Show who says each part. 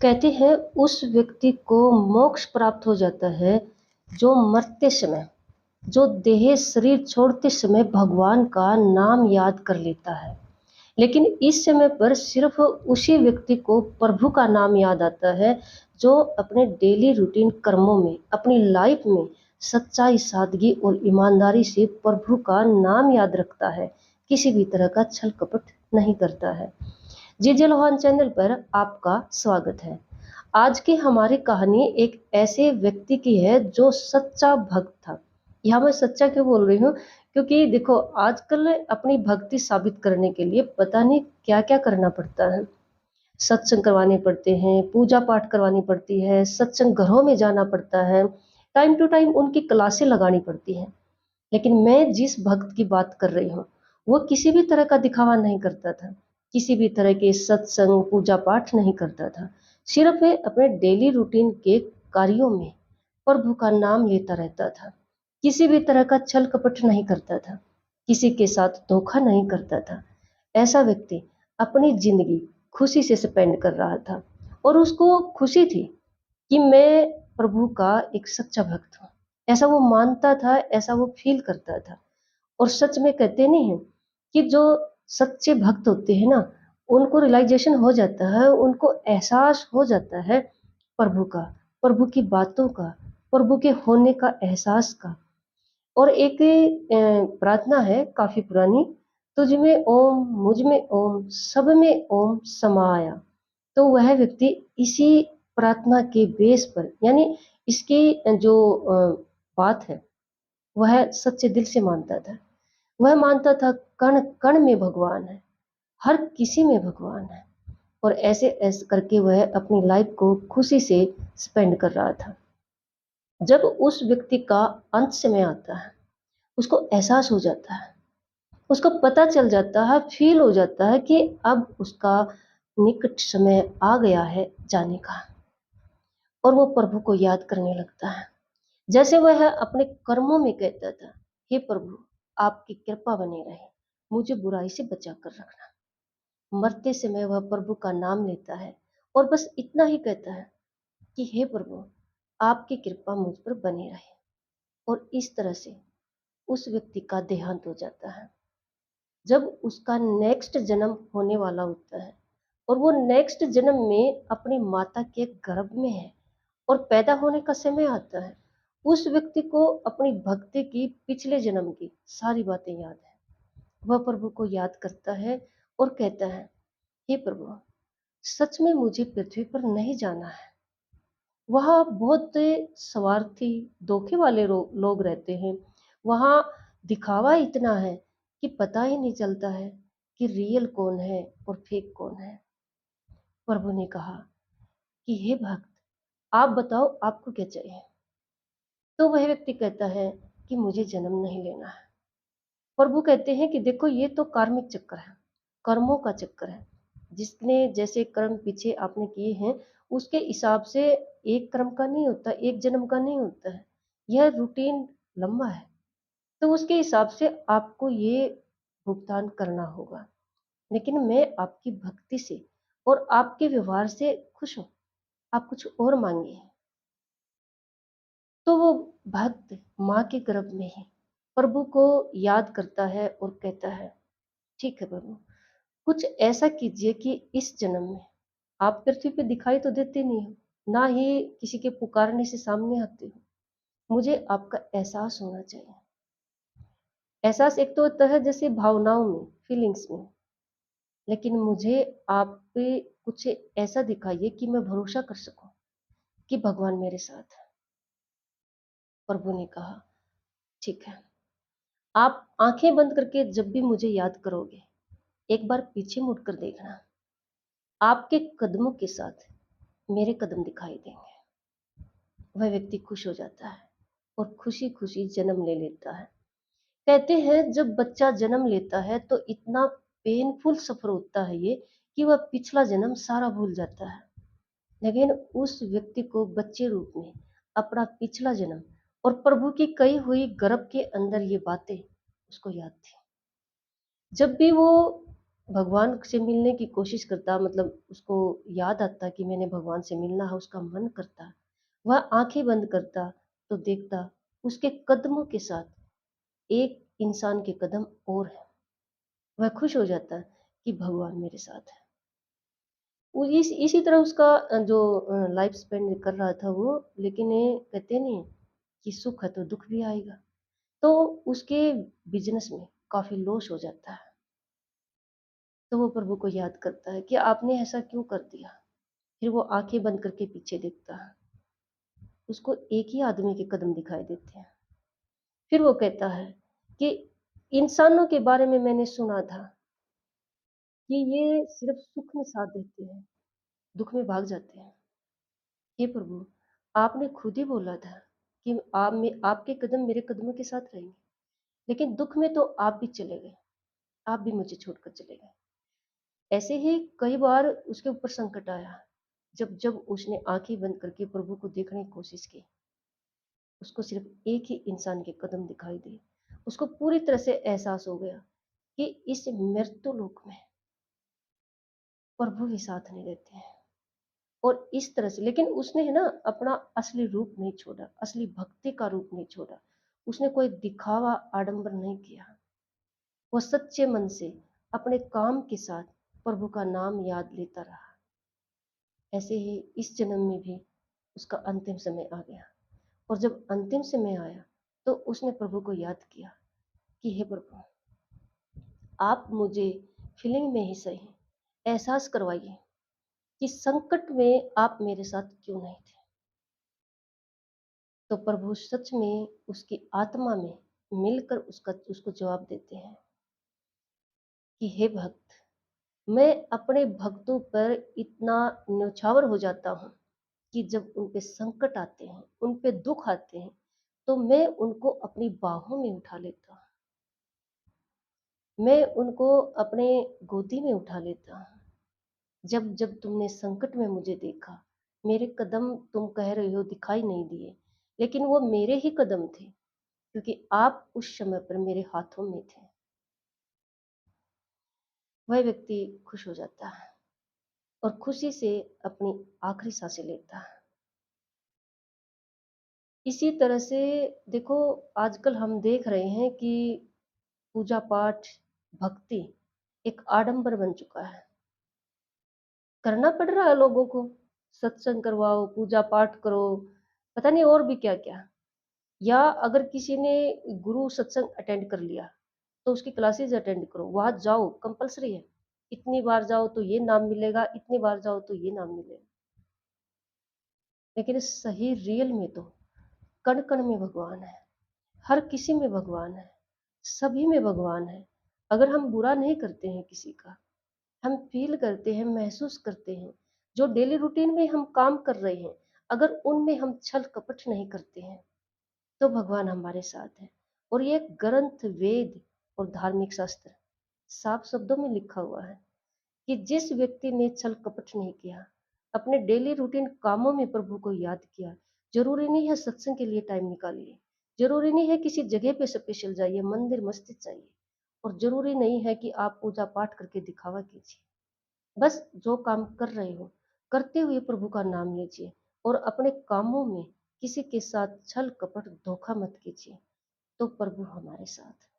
Speaker 1: कहते हैं उस व्यक्ति को मोक्ष प्राप्त हो जाता है जो मरते समय, जो देह शरीर छोड़ते समय भगवान का नाम याद कर लेता है। लेकिन इस समय पर सिर्फ उसी व्यक्ति को प्रभु का नाम याद आता है जो अपने डेली रूटीन कर्मों में, अपनी लाइफ में सच्चाई, सादगी और ईमानदारी से प्रभु का नाम याद रखता है, किसी भी तरह का छल कपट नहीं करता है। जी जय लोहान चैनल पर आपका स्वागत है। आज की हमारी कहानी एक ऐसे व्यक्ति की है जो सच्चा भक्त था। यहाँ मैं सच्चा क्यों बोल रही हूँ, क्योंकि देखो आजकल अपनी भक्ति साबित करने के लिए पता नहीं क्या क्या करना पड़ता है। सत्संग करवाने पड़ते हैं, पूजा पाठ करवानी पड़ती है, सत्संग घरों में जाना पड़ता है, टाइम टू टाइम उनकी क्लासें लगानी पड़ती हैं। लेकिन मैं जिस भक्त की बात कर रही हूँ वो किसी भी तरह का दिखावा नहीं करता था, किसी भी तरह के सत्संग पूजा पाठ नहीं करता था। सिर्फ वे अपने डेली रूटीन के कार्यों में प्रभु का नाम लेता रहता था। किसी भी तरह का छल कपट नहीं करता था, किसी के साथ धोखा नहीं करता था। ऐसा व्यक्ति अपनी जिंदगी खुशी से स्पेंड कर रहा था और उसको खुशी थी कि मैं प्रभु का एक सच्चा भक्त हूँ। ऐसा वो मानता था, ऐसा वो फील करता था। और सच में कहते नहीं है कि जो सच्चे भक्त होते हैं ना, उनको रियलाइजेशन हो जाता है, उनको एहसास हो जाता है प्रभु का, प्रभु की बातों का, प्रभु के होने का एहसास का। और एक प्रार्थना है काफी पुरानी, तुझ में ओम मुझ में ओम सब में ओम समाया। तो वह व्यक्ति इसी प्रार्थना के बेस पर, यानी इसकी जो बात है वह सच्चे दिल से मानता था। वह मानता था कण कण में भगवान है, हर किसी में भगवान है। और ऐसे ऐसे करके वह अपनी लाइफ को खुशी से स्पेंड कर रहा था। जब उस व्यक्ति का अंत समय आता है, उसको एहसास हो जाता है, उसको पता चल जाता है, फील हो जाता है कि अब उसका निकट समय आ गया है जाने का। और वो प्रभु को याद करने लगता है, जैसे वह अपने कर्मों में कहता था, हे प्रभु आपकी कृपा बनी रहे, मुझे बुराई से बचा कर रखना। मरते समय वह प्रभु का नाम लेता है और बस इतना ही कहता है कि हे प्रभु आपकी कृपा मुझ पर बनी रहे। और इस तरह से उस व्यक्ति का देहांत हो जाता है। जब उसका नेक्स्ट जन्म होने वाला होता है और वो नेक्स्ट जन्म में अपनी माता के गर्भ में है और पैदा होने का समय आता है, उस व्यक्ति को अपनी भक्ति की पिछले जन्म की सारी बातें याद है। वह प्रभु को याद करता है और कहता है, हे प्रभु सच में मुझे पृथ्वी पर नहीं जाना है। वहाँ बहुत स्वार्थी धोखे वाले लोग रहते हैं। वहाँ दिखावा इतना है कि पता ही नहीं चलता है कि रियल कौन है और फेक कौन है। प्रभु ने कहा कि हे भक्त आप बताओ आपको क्या चाहिए। तो वह व्यक्ति कहता है कि मुझे जन्म नहीं लेना है। प्रभु कहते हैं कि देखो ये तो कार्मिक चक्कर है, कर्मों का चक्कर है। जिसने जैसे कर्म पीछे आपने किए हैं उसके हिसाब से एक कर्म का नहीं होता, एक जन्म का नहीं होता है। यह रूटीन लंबा है, तो उसके हिसाब से आपको ये भुगतान करना होगा। लेकिन मैं आपकी भक्ति से और आपके व्यवहार से खुश हूँ, आप कुछ और मांगिए। तो वो भक्त माँ के गर्भ में ही प्रभु को याद करता है और कहता है, ठीक है प्रभु कुछ ऐसा कीजिए कि इस जन्म में आप पृथ्वी पे दिखाई तो देते नहीं हो, ना ही किसी के पुकारने से सामने आते हो। मुझे आपका एहसास होना चाहिए। एहसास एक तो होता है जैसे भावनाओं में, फीलिंग्स में, लेकिन मुझे आप पे कुछ ऐसा दिखाइए कि मैं भरोसा कर सकूं कि भगवान मेरे साथ है। प्रभु ने कहा, ठीक है, आप आंखें बंद करके जब भी मुझे याद करोगे एक बार पीछे मुड़कर देखना, आपके कदमों के साथ मेरे कदम दिखाई देंगे। वह व्यक्ति खुश हो जाता है और खुशी खुशी जन्म ले लेता है। कहते हैं जब बच्चा जन्म लेता है तो इतना पेनफुल सफर होता है ये कि वह पिछला जन्म सारा भूल जाता है। लेकिन उस व्यक्ति को बच्चे रूप में अपना पिछला जन्म और प्रभु की कही हुई गर्भ के अंदर ये बातें उसको याद थी। जब भी वो भगवान से मिलने की कोशिश करता, मतलब उसको याद आता कि मैंने भगवान से मिलना है, उसका मन करता, वह आंखें बंद करता तो देखता उसके कदमों के साथ एक इंसान के कदम और है। वह खुश हो जाता कि भगवान मेरे साथ है। वो इसी तरह उसका जो लाइफ स्पेंड कर रहा था वो, लेकिन ये कहते नहीं कि सुख है तो दुख भी आएगा। तो उसके बिजनेस में काफी लॉस हो जाता है। तो वो प्रभु को याद करता है कि आपने ऐसा क्यों कर दिया। फिर वो आंखें बंद करके पीछे देखता है, उसको एक ही आदमी के कदम दिखाई देते हैं। फिर वो कहता है कि इंसानों के बारे में मैंने सुना था कि ये सिर्फ सुख में साथ देते हैं, दुख में भाग जाते हैं। हे प्रभु, आपने खुद ही बोला था कि आपके कदम मेरे कदमों के साथ रहेंगे, लेकिन दुख में तो आप भी चले गए, आप भी मुझे छोड़कर चले गए। ऐसे ही कई बार उसके ऊपर संकट आया, जब जब उसने आंखें बंद करके प्रभु को देखने की कोशिश की। उसको सिर्फ एक ही इंसान के कदम दिखाई दिए। उसको पूरी तरह से एहसास हो गया कि इस मृत्यु लोक में प्रभु ही साथ नहीं देते हैं। और इस तरह से, लेकिन उसने है ना अपना असली रूप नहीं छोड़ा, असली भक्ति का रूप नहीं छोड़ा। उसने कोई दिखावा आडंबर नहीं किया। वो सच्चे मन से अपने काम के साथ प्रभु का नाम याद लेता रहा। ऐसे ही इस जन्म में भी उसका अंतिम समय आ गया। और जब अंतिम समय आया तो उसने प्रभु को याद किया कि हे प्रभु, आप मुझे फीलिंग में ही सही एहसास करवाइए कि संकट में आप मेरे साथ क्यों नहीं थे। तो प्रभु सच में उसकी आत्मा में मिलकर उसको जवाब देते हैं कि हे भक्त, मैं अपने भक्तों पर इतना न्यौछावर हो जाता हूँ कि जब उन पे संकट आते हैं, उन पे दुख आते हैं, तो मैं उनको अपनी बाहों में उठा लेता हूँ। मैं उनको अपने गोदी में उठा लेता हूँ। जब जब तुमने संकट में मुझे देखा, मेरे कदम तुम कह रहे हो दिखाई नहीं दिए, लेकिन वो मेरे ही कदम थे, क्योंकि आप उस समय पर मेरे हाथों में थे। वह व्यक्ति खुश हो जाता है और खुशी से अपनी आखिरी सांसें लेता है। इसी तरह से देखो, आजकल हम देख रहे हैं कि पूजा पाठ, भक्ति एक आडंबर बन चुका है। करना पड़ रहा है लोगों को, सत्संग करवाओ, पूजा पाठ करो, पता नहीं और भी क्या क्या। या अगर किसी ने गुरु सत्संग अटेंड कर लिया तो उसकी क्लासेस अटेंड करो, वहां जाओ, कंपलसरी है। इतनी बार जाओ तो ये नाम मिलेगा, इतनी बार जाओ तो ये नाम मिलेगा। लेकिन सही रियल में तो कण कण में भगवान है, हर किसी में भगवान है, सभी में भगवान है। अगर हम बुरा नहीं करते हैं किसी का, हम फील करते हैं, महसूस करते हैं, जो डेली रूटीन में हम काम कर रहे हैं, अगर उनमें हम छल कपट नहीं करते हैं, तो भगवान हमारे साथ है। और ये ग्रंथ, वेद और धार्मिक शास्त्र साफ शब्दों में लिखा हुआ है कि जिस व्यक्ति ने छल कपट नहीं किया, अपने डेली रूटीन कामों में प्रभु को याद किया, जरूरी नहीं है सत्संग के लिए टाइम निकालिए, जरूरी नहीं है किसी जगह पे स्पेशल जाइए, मंदिर मस्जिद जाइए, और जरूरी नहीं है कि आप पूजा पाठ करके दिखावा कीजिए। बस जो काम कर रहे हो, करते हुए प्रभु का नाम लीजिए, और अपने कामों में किसी के साथ छल कपट धोखा मत कीजिए, तो प्रभु हमारे साथ